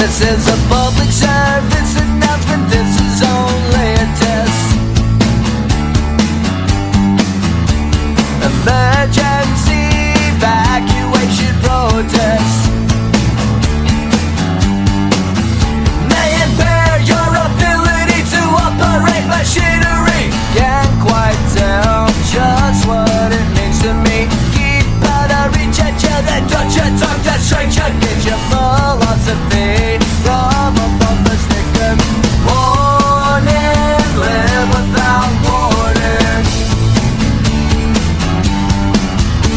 This is a public service announcement, this is only a test. Emergency evacuation protest may impair your ability to operate machinery. Can't quite tell just what it means to me. Keep out of reach at children, don't you talk to stranger. Get your philosophy from a bumper sticker. Warning, live without warning.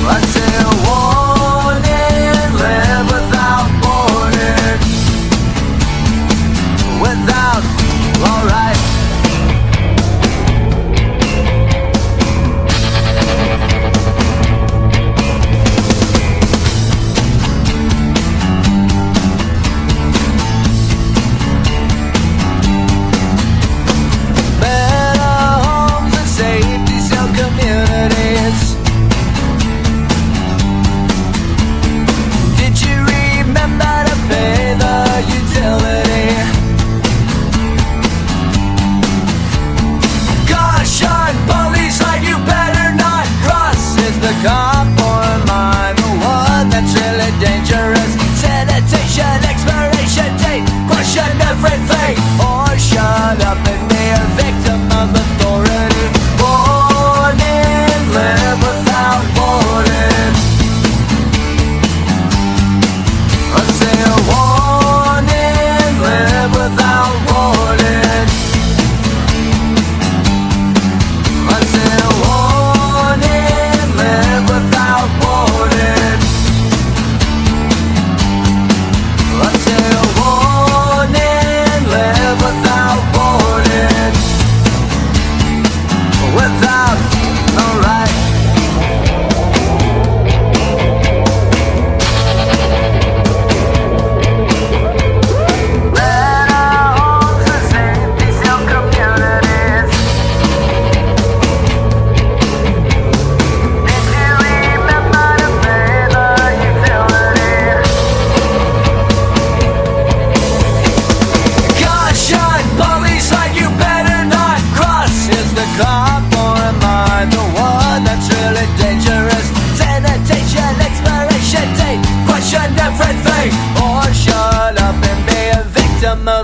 I say warning, live without warning. Without, alright.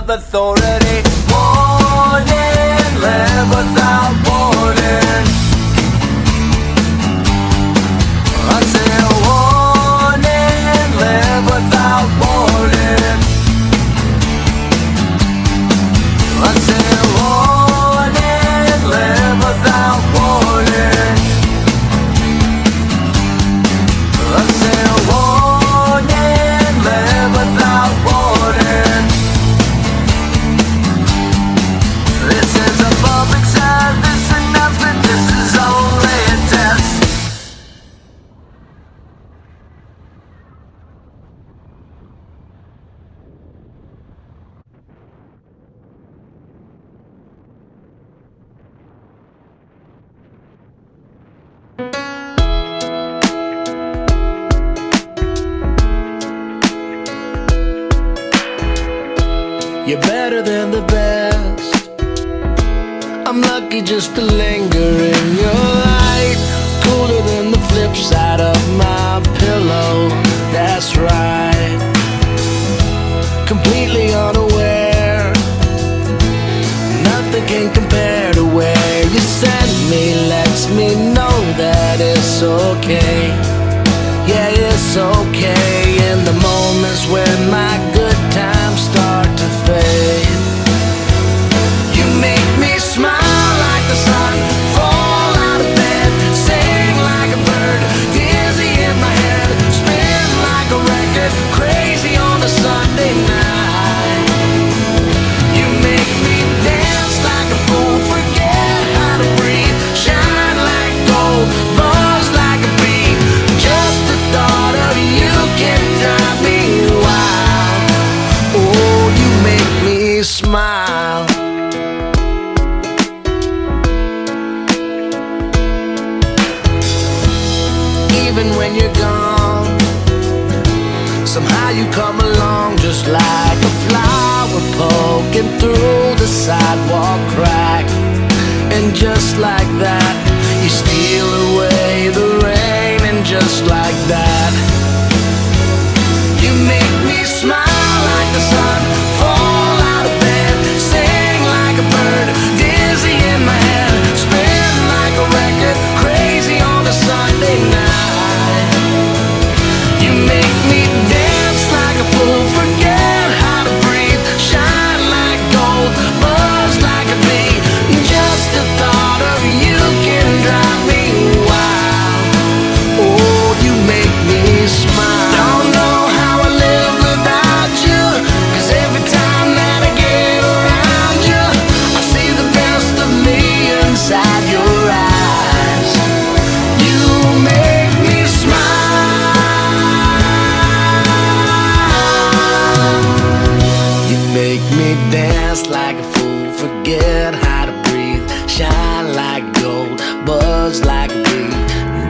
Authority. Warning, live without warning. I say warning, live without warning. I say warning, live without warning. I say warning, live without warning. This is a public service announcement, this is only a test. You're better than the best. I'm lucky just to linger in your light. Cooler than the flip side of my pillow. That's right. Completely unaware. Nothing can compare to where you send me. Lets me know that it's okay. Yeah, it's okay. In the moments when my good times start to fade, you make me smile like the sun, fall out of bed, sing like a bird, dizzy in my head, spin like a record, crazy on a Sunday night. You make me dance like a fool, forget how to breathe, shine like gold, buzz like a bee, come along just like a flower poking through the sidewalk crack. And just like that, you steal away the rain. And just like that, you make me smile like the sun, fall out of bed, sing like a bird, dizzy in my head, spin like a record, crazy on a Sunday night. You make me dance like a fool, forget how to breathe, shine like gold, buzz like a bee. Just the thought of you can drive me wild. Oh, you make me smile. Don't know how I live without you, 'cause every time that I get around you, I see the best of me inside your eyes. You make me smile. You make me dance like a fool, forget how to breathe, shine like gold, buzz like a bee.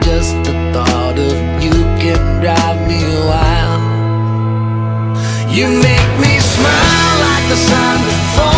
Just the thought of you can drive me wild. You make me smile like the sun, fall